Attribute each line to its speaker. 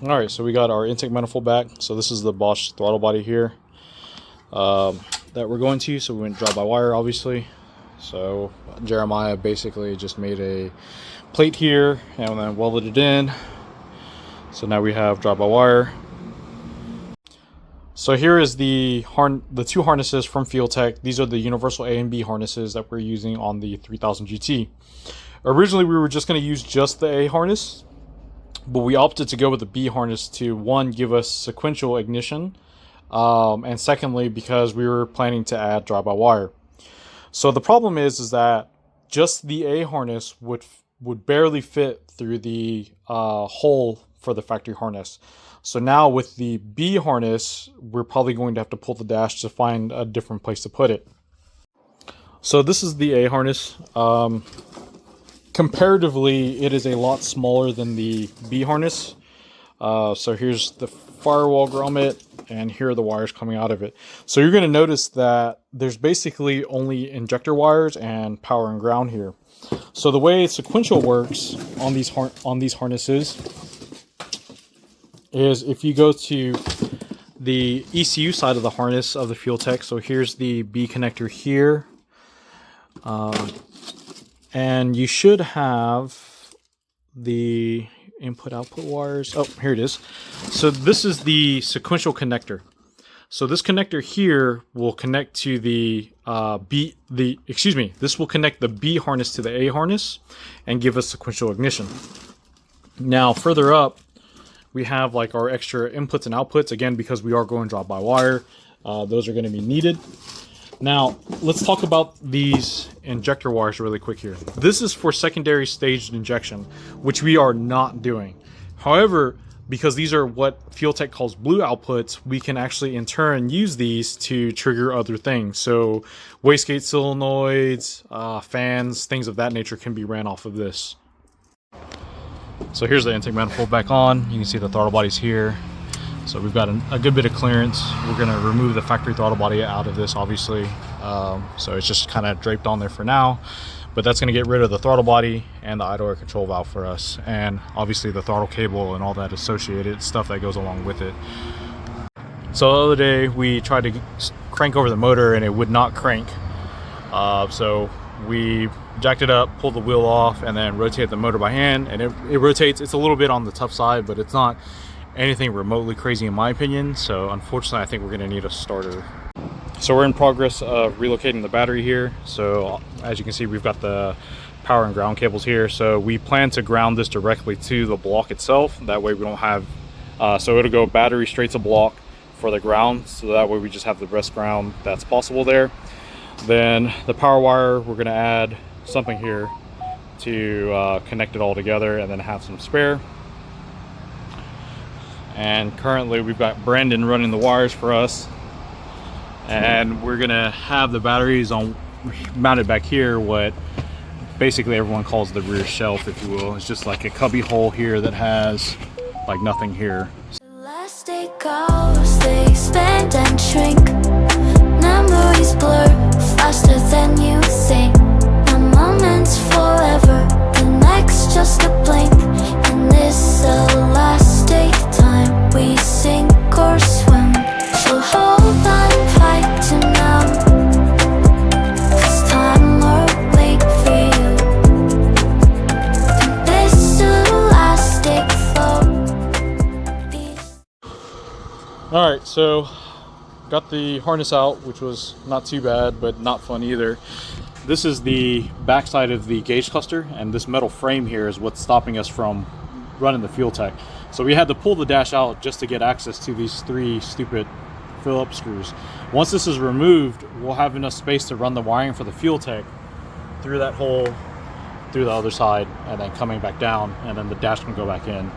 Speaker 1: Alright, so we got our intake manifold back. So this is the Bosch throttle body here that we're going to. So we went drive by wire, obviously. So Jeremiah basically just made a plate here and then welded it in. So now we have drive by wire. So here is the two harnesses from Field Tech. These are the universal A and B harnesses that we're using on the 3000 GT. Originally we were just going to use just the A harness, but we opted to go with the B harness to, one, give us sequential ignition, and secondly, because we were planning to add drive-by-wire. So the problem is that just the A harness would barely fit through the hole for the factory harness. So now with the B harness, we're probably going to have to pull the dash to find a different place to put it. So this is the A harness. Comparatively, it is a lot smaller than the B harness. So here's the firewall grommet, and here are the wires coming out of it. So you're going to notice that there's basically only injector wires and power and ground here. So the way sequential works on these harnesses is if you go to the ECU side of the harness of the Field Tech. So here's the B connector here. And you should have the input-output wires. Oh, here it is. So this is the sequential connector. So this connector here will connect to this will connect the B harness to the A harness and give us sequential ignition. Now, further up, we have like our extra inputs and outputs, again, because we are going drive-by-wire. Those are going to be needed. Now, let's talk about these injector wires really quick here. This is for secondary staged injection, which we are not doing. However, because these are what Field Tech calls blue outputs, we can actually in turn use these to trigger other things. So wastegate solenoids, fans, things of that nature can be ran off of this. So here's the intake manifold back on. You can see the throttle body's here. So we've got a good bit of clearance. We're going to remove the factory throttle body out of this, obviously. So it's just kind of draped on there for now. But that's going to get rid of the throttle body and the idle air control valve for us. And obviously the throttle cable and all that associated stuff that goes along with it. So the other day we tried to crank over the motor and it would not crank. So we jacked it up, pulled the wheel off, and then rotated the motor by hand. And it rotates. It's a little bit on the tough side, but it's not anything remotely crazy in my opinion. So unfortunately I think we're going to need a starter. So we're in progress of relocating the battery here. So as you can see, we've got the power and ground cables here. So we plan to ground this directly to the block itself. That way we don't have so it'll go battery straight to block for the ground, so that way we just have the best ground that's possible there. Then the power wire, we're going to add something here to connect it all together and then have some spare. And currently we've got Brandon running the wires for us, and we're gonna have the batteries mounted back here, what basically everyone calls the rear shelf, if you will. It's just like a cubby hole here that has like nothing here.
Speaker 2: Elastic hours, they expand and shrink. Memories blur faster than you think. A moment's forever, the next just a blink. And this elastic time, we sink or swim. So hold on tight to now, 'cause time will wait for you. And this elastic flow.
Speaker 1: Alright, so got the harness out, which was not too bad, but not fun either. This is the backside of the gauge cluster, and this metal frame here is what's stopping us from running the Field Tech. So we had to pull the dash out just to get access to these three stupid Phillips screws. Once this is removed, we'll have enough space to run the wiring for the Field Tech through that hole, through the other side, and then coming back down, and then the dash can go back in.